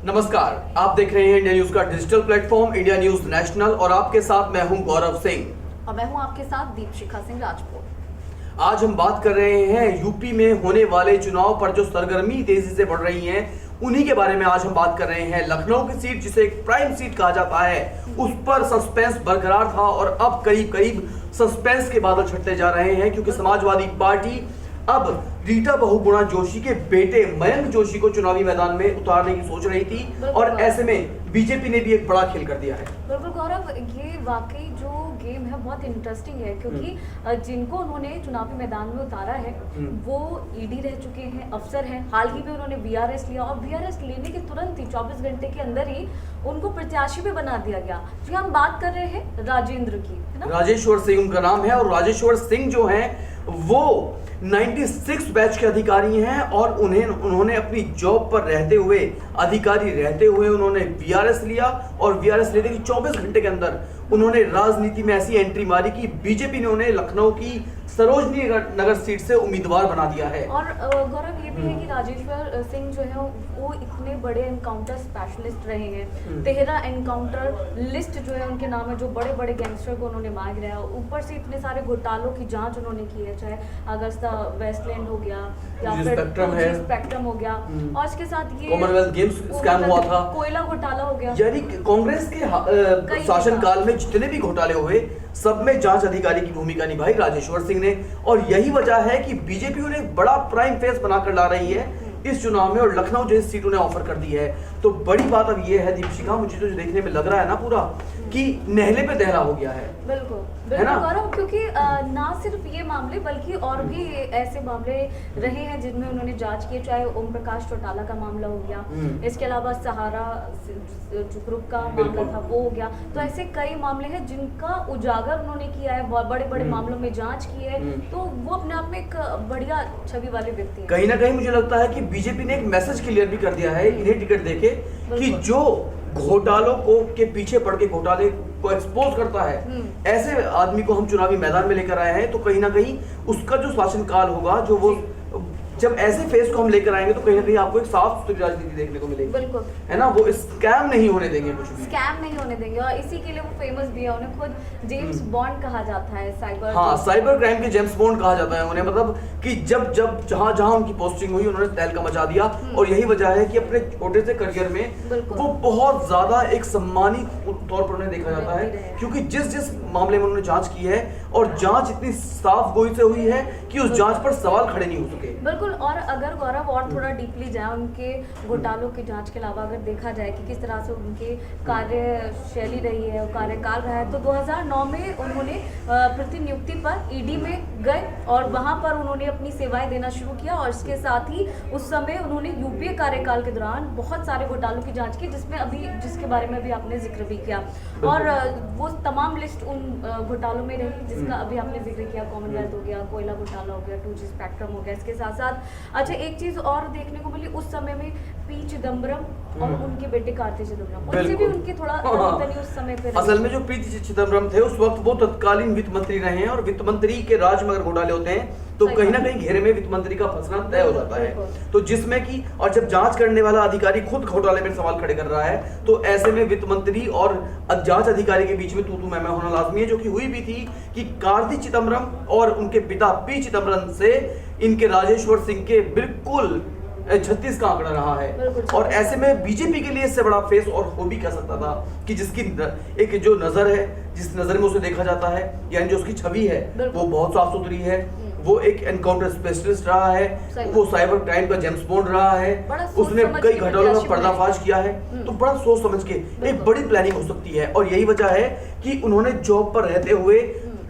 नमस्कार, आप देख रहे हैं इंडिया न्यूज का digital platform India news national और आपके साथ मैं हूं गौरव सिंह और मैं हूं आपके साथ दीपशिखा सिंह राजपूत। आज हम बात कर रहे हैं यूपी में होने वाले चुनाव पर जो सरगर्मी तेजी से बढ़ रही है उन्हीं के बारे में आज हम बात कर रहे हैं। लखनऊ की सीट जिसे एक प्राइम सीट कहा जाता है उस पर सस्पेंस बरकरार था और अब करीब करीब सस्पेंस के बादल छटते जा रहे हैं क्योंकि समाजवादी पार्टी अब रीटा बहुगुणा जोशी के बेटे मयंक जोशी को चुनावी मैदान में उतारने की सोच रही थी और ऐसे में बीजेपी ने भी एक बड़ा खेल कर दिया है। बिल्कुल गौरव, ये वाकई जो गेम है बहुत इंटरेस्टिंग है क्योंकि जिनको उन्होंने चुनावी मैदान में उतारा है वो ईडी रह चुके हैं, अफसर हैं। हाल ही में उन्होंने वीआरएस लिया और वीआरएस लेने के तुरंत ही 24 घंटे के अंदर ही उनको प्रत्याशी भी बना दिया गया। जी हम बात कर रहे हैं राजेंद्र की, है ना? राजेश्वर सिंह उनका नाम है और राजेश्वर सिंह जो है वो 96 बैच के अधिकारी हैं और उन्होंने अपनी जॉब पर रहते हुए, अधिकारी रहते हुए उन्होंने वीआरएस लिया और वीआरएस लेने के 24 घंटे के अंदर उन्होंने राजनीति में ऐसी एंट्री मारी कि बीजेपी ने उन्हें लखनऊ की सरोजनी नगर सीट से उम्मीदवार बना दिया है। और गौरव ये भी है कि राजेश्वर सिंह जो है वो इतने बड़े एनकाउंटर स्पेशलिस्ट रहे हैं। 13 एनकाउंटर लिस्ट जो है उनके नाम है, जो बड़े बड़े गैंगस्टर को उन्होंने मार गिराया। ऊपर से इतने सारे घोटालों की जांच उन्होंने की है, चाहे अगस्ता वेस्टलैंड हो गया या फिर स्पेक्ट्रम हो गया और इसके साथ ये कॉमनवेल्थ गेम्स स्कैम हुआ था, कोयला घोटाला हो गया। यानी कांग्रेस के शासनकाल में जितने भी घोटाले हुए सब में जांच अधिकारी की भूमिका निभाई राजेश्वर सिंह ने और यही वजह है कि बीजेपी उन्हें बड़ा प्राइम फेस बनाकर ला रही है इस चुनाव में और लखनऊ जैसी सीट उन्हें ऑफर कर दी है। तो बड़ी बात अब ये है दीपशिखा, मुझे तो जो देखने में लग रहा है ना पूरा कि नहले पे दहला हो गया है। बिल्कुल है ना? गौरव, क्योंकि ना सिर्फ ये मामले बल्कि और भी ऐसे मामले रहे हैं जिनमें उन्होंने जांच की, चाहे ओम प्रकाश चौटाला का मामला हो गया, इसके अलावा सहारा ग्रुप का मामला था वो हो गया। तो ऐसे कई मामले हैं जिनका उजागर उन्होंने किया है, बड़े बड़े मामलों में जांच की है। तो वो अपने आप में एक बढ़िया छवि वाले व्यक्ति है। कहीं ना कहीं मुझे लगता है कि बीजेपी ने एक मैसेज क्लियर भी कर दिया है इन्हें टिकट देके कि जो घोटालों को के पीछे पड़ के घोटाले को एक्सपोज करता है ऐसे आदमी को हम चुनावी मैदान में लेकर आए हैं। तो कहीं ना कहीं उसका जो शासनकाल होगा, जो वो जब ऐसे फेस को हम लेकर आएंगे तो कहीं ना कहीं आपको एक साफ सुथरी राजनीति देखने को मिलेगी। बिल्कुल, है ना? वो स्कैम नहीं होने देंगे, कुछ भी स्कैम नहीं होने देंगे और इसी के लिए वो फेमस भी है। उन्हें खुद जेम्स बॉन्ड कहा जाता है, साइबर क्राइम के जेम्स बॉन्ड कहा जाता है उन्हें। मतलब कि जब जहां उनकी पोस्टिंग हुई उन्होंने तहलका मचा दिया और यही वजह है कि अपने छोटे से करियर में वो बहुत ज्यादा एक सम्मानित तौर पर उन्हें देखा जाता है क्योंकि जिस मामले में उन्होंने जांच की है और जांच इतनी साफ गोई से हुई है कि उस जांच पर सवाल खड़े नहीं हो सके। बिल्कुल, और अगर गौरव और थोड़ा डीपली जाए उनके घोटालों की जांच के अलावा अगर देखा जाए कि किस तरह से उनकी कार्यशैली रही है, कार्यकाल रहा है, तो 2009 में उन्होंने प्रतिनियुक्ति पर ईडी में गए और वहां पर उन्होंने अपनी सेवाएं देना शुरू किया और इसके साथ ही उस समय उन्होंने यूपीए कार्यकाल के दौरान बहुत सारे घोटालों की जांच की जिसके बारे में भी आपने जिक्र भी किया और वो तमाम लिस्ट उन घोटालों में रही जिसका अभी आपने जिक्र किया। कॉमनवेल्थ हो गया, कोयला घोटाला हो गया, 2G स्पेक्ट्रम हो गया। इसके साथ साथ अच्छा एक चीज और देखने को मिली उस समय में, पी चिदम्बरम और उनके बेटे कार्ति चिदम्बरम, उनसे भी उनके थोड़ा उस समय पे असल में जो पी चिदम्बरम थे उस वक्त वो तत्कालीन वित्त मंत्री रहे हैं और वित्त मंत्री के राज में अगर घोटाले होते हैं तो कहीं ना कहीं घेरे में वित्त मंत्री का फंसना तय हो जाता है। तो जिसमें कि और जब जांच करने वाला अधिकारी खुद घोटाले में सवाल खड़े कर रहा है तो ऐसे में वित्त मंत्री और जांच अधिकारी के बीच में तू मैं होना लाजमी है, जो कि हुई भी थी कि कार्ति चिदम्बरम और उनके पिता पी चिदम्बरम से इनके राजेश्वर सिंह के बिल्कुल 36 का आंकड़ा रहा है। और ऐसे में बीजेपी के लिए इससे बड़ा फेस और हो भी कह सकता था कि जिसकी एक जो नजर है, जिस नजर में उसे देखा जाता है, यानी जो उसकी छवि है वो बहुत साफ सुथरी है, वो एक एनकाउंटर स्पेशलिस्ट रहा है, वो साइबर क्राइम का जेम्स बॉन्ड रहा है, उसने कई घटनाओं का पर्दाफाश किया है। तो बड़ा सोच समझ के एक बड़ी प्लानिंग हो सकती है और यही वजह है कि उन्होंने जॉब पर रहते हुए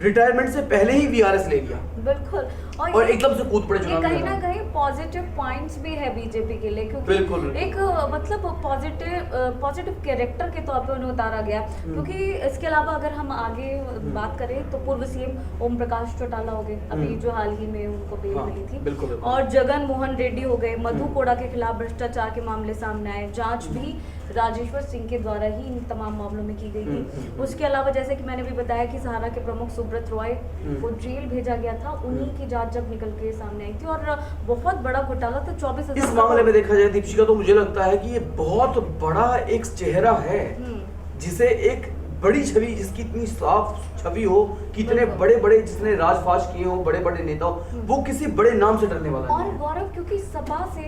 रिटायरमेंट से पहले ही वीआरएस ले लिया। बिल्कुल, और एकदम से कूद पड़े चुनाव में। कहीं ना कहीं पॉजिटिव पॉइंट्स भी है बीजेपी के लिए क्योंकि एक मतलब पॉजिटिव कैरेक्टर के तौर पे उन्हें उतारा गया। क्योंकि इसके अलावा अगर हम आगे बात करें तो पूर्व सीएम ओम प्रकाश चौटाला हो गए, अभी जो हाल ही में उनको बेल मिली थी, और जगन मोहन रेड्डी हो गए। मधु कोड़ा के खिलाफ भ्रष्टाचार के मामले सामने आए, जांच भी राजेश्वर सिंह के द्वारा ही इन तमाम मामलों में की गई थी। उसके अलावा जैसे कि मैंने भी बताया कि सहारा के प्रमुख सुब्रत रॉय को जेल भेजा गया था, उन्हीं की जांच बाद जब निकल के सामने आई थी, और बहुत बड़ा घोटाला था। 24,000 इस मामले में देखा जाए दीपशिका, तो मुझे लगता है कि ये बहुत बड़ा एक चेहरा है जिसे एक बड़ी छवि, जिसकी इतनी साफ छवि हो कि इतने बड़े बड़े जिसने राजफाश किए हो, बड़े बड़े नेता हो, वो किसी बड़े नाम से डरने वाला और नहीं है। गौरव, क्योंकि सपा से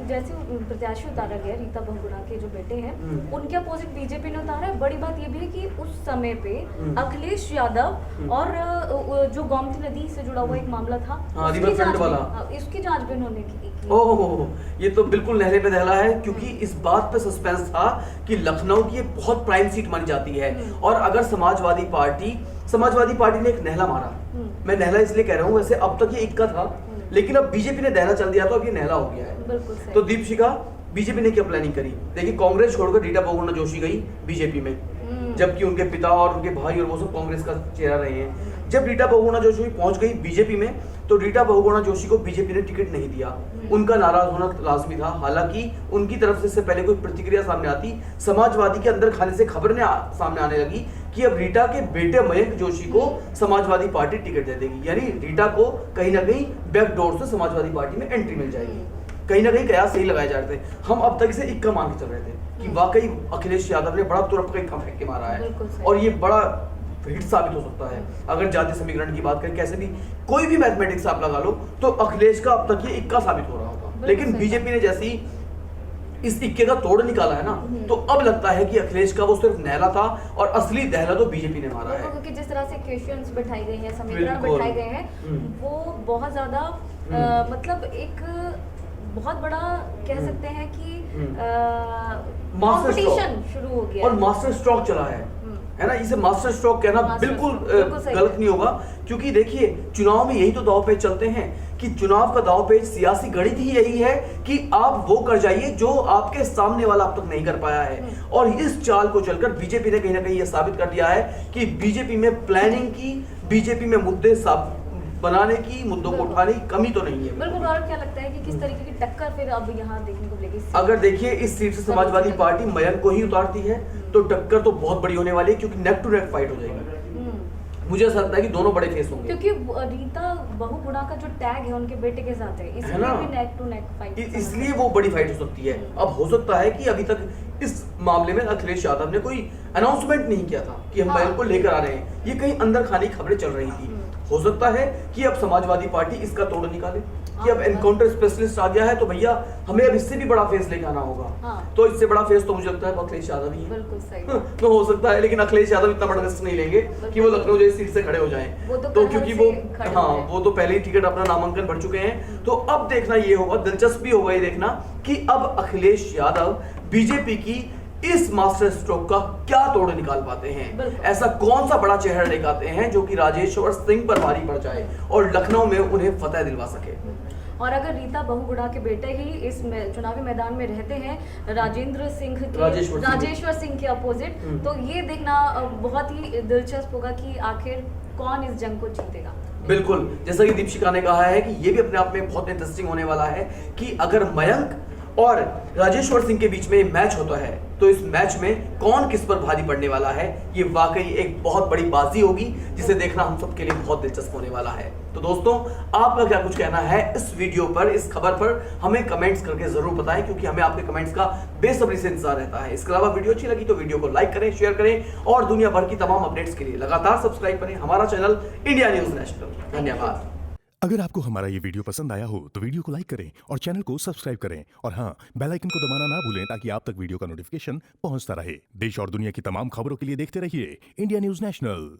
जैसे प्रत्याशी उतारा गया, रीता बहुगुणा के जो बेटे हैं, उनके अपोजिट बीजेपी ने उतारा है। बड़ी बात ये भी है कि उस समय पे अखिलेश यादव और जो गोमती नदी से जुड़ा हुआ एक मामला था, रिवर फ्रंट वाला, इसकी जांच भी उन्होंने की। ओह, ये तो बिल्कुल नहले पे दहला है, क्योंकि इस बात पे सस्पेंस था कि लखनऊ की ये बहुत प्राइम सीट मानी जाती है, और अगर समाजवादी पार्टी ने एक नहला मारा, मैं नहला इसलिए कह रहा हूँ, वैसे अब तक ये इक्का था, लेकिन अब बीजेपी ने दहला चल दिया, तो अब ये नहला हो गया है। बिल्कुल सही। तो दीपशिका, बीजेपी ने क्या प्लानिंग करी? देखिए, कांग्रेस छोड़कर रीटा बहुगुणा जोशी गई बीजेपी में, जबकि उनके पिता और उनके भाई और वो सब कांग्रेस का चेहरा रहे हैं। जब रीटा बहुगुणा जोशी पहुंच गई बीजेपी में, तो रीटा बहुगुणा जोशी को बीजेपी ने टिकट नहीं दिया। उनका नाराज होना लाजमी था। हालांकि उनकी तरफ से इससे पहले कोई प्रतिक्रिया सामने आती, समाजवादी के अंदर खाने से खबर सामने आने लगी कि अब रीटा के बेटे मयंक जोशी को समाजवादी पार्टी टिकट दे देगी, यानी रीटा को कहीं ना कहीं बैकडोर से समाजवादी पार्टी में एंट्री मिल जाएगी। कहीं ना कहीं कयास सही लगाए जा रहे थे। हम अब तक इसे इक्का मान के चल रहे थे कि वाकई अखिलेश यादव ने बड़ा तुरंत का इक्का फेंक के मारा है, और ये बड़ा हिट साबित हो सकता है। अगर जातीय समीकरण की बात करें, कैसे भी कोई भी मैथमेटिक्स आप लगा लो, तो अखिलेश का अब तक ये इक्का साबित हो रहा होगा। लेकिन बीजेपी ने जैसी इस इक्के का तोड़ निकाला है ना, तो अब लगता है कि अखिलेश का वो सिर्फ नहला था, और असली दहला तो बीजेपी ने मारा है। क्योंकि जिस तरह से क्वेश्चंस बैठाई गई हैं, समीकरण बैठाए गए हैं, वो बहुत ज्यादा मतलब एक बहुत बड़ा कह सकते हैं कि कंपटीशन शुरू हो गया, और मास्टर स्ट्रोक चला है ना। इसे मास्टर स्ट्रोक कहना बिल्कुल गलत नहीं होगा, क्योंकि देखिए, चुनाव में यही तो दाव पेच चलते हैं कि चुनाव का दाव पेच, सियासी गणित ही यही है कि आप वो कर जाइए जो आपके सामने वाला अब तक नहीं कर पाया है। और इस चाल को चलकर बीजेपी ने कहीं ना कहीं यह साबित कर दिया है कि बीजेपी में प्लानिंग की, बीजेपी में मुद्दे बनाने की, मुद्दों को उठाने की कमी तो नहीं है। बिल्कुल। और क्या लगता है कि किस तरीके की टक्कर फिर अब यहाँ देखने को मिलेगी? अगर देखिए, इस सीट से समाजवादी पार्टी मयंक को ही उतारती है, तो टक्कर तो बहुत बड़ी होने वाली है, क्योंकि नेक टू नेक फाइट हो जाएगी। मुझे ऐसा लगता है कि दोनों बड़े फेस होंगे, क्योंकि रीता बहुगुणा का जो टैग है उनके बेटे के साथ है, इसलिए भी नेक टू नेक फाइट, इसलिए वो बड़ी फाइट हो सकती है। अब हो सकता है कि अभी तक इस मामले में अखिलेश यादव ने कोई अनाउंसमेंट नहीं किया था कि हम मयंक को लेकर आ रहे हैं, ये कहीं अंदर खाने की खबरें चल रही थी। हो सकता है कि अब समाजवादी पार्टी इसका तोड़ निकाले कि अब एनकाउंटर स्पेशलिस्ट आ गया है, तो भैया हमें अब इससे भी बड़ा फेस लेके आना होगा। तो इससे बड़ा फेस तो मुझे लगता है अखिलेश यादव ही है। बिल्कुल सही। तो हो सकता है, लेकिन अखिलेश यादव इतना बड़ा रिस्क नहीं लेंगे कि वो लखनऊ जैसी सीट से खड़े हो जाएं। तो क्योंकि वो तो पहले ही टिकट अपना नामांकन भर चुके हैं। तो अब देखना ये होगा, दिलचस्पी होगा ये देखना कि अब अखिलेश यादव बीजेपी की इस मास्टर स्ट्रोक का क्या तोड़ निकाल पाते हैं। ऐसा कौन सा बड़ा चेहरा लेकर आते हैं जो कि राजेश्वर सिंह पर भारी पड़ जाए और लखनऊ में उन्हें फतह दिलवा सके। और अगर रीता बहुगुणा के बेटे ही इस चुनावी मैदान में रहते हैं, राजेश्वर सिंह के अपोजिट, तो ये देखना बहुत ही दिलचस्प होगा कि आखिर कौन इस जंग को जीतेगा। बिल्कुल, जैसा कि दीपशिका ने कहा है कि ये भी अपने आप में बहुत इंटरेस्टिंग होने वाला है कि अगर मयंक और राजेश्वर सिंह के बीच में मैच होता है, तो इस मैच में कौन किस पर भारी पड़ने वाला है, ये वाकई एक बहुत बड़ी बाजी होगी, जिसे देखना हम सबके लिए बहुत दिलचस्प होने वाला है। तो दोस्तों, आपका क्या कुछ कहना है इस वीडियो पर, इस खबर पर, हमें कमेंट्स करके जरूर बताएं, क्योंकि हमें आपके कमेंट्स का बेसब्री से इंतजार रहता है। इसके अलावा वीडियो अच्छी लगी तो वीडियो को लाइक करें, शेयर करें, और दुनिया भर की तमाम अपडेट्स के लिए लगातार सब्सक्राइब करें हमारा चैनल इंडिया न्यूज नेशनल। धन्यवाद। अगर आपको हमारा ये वीडियो पसंद आया हो तो वीडियो को लाइक करें और चैनल को सब्सक्राइब करें, और हाँ, बेल आइकन को दबाना ना भूलें ताकि आप तक वीडियो का नोटिफिकेशन पहुंचता रहे। देश और दुनिया की तमाम खबरों के लिए देखते रहिए इंडिया न्यूज नेशनल।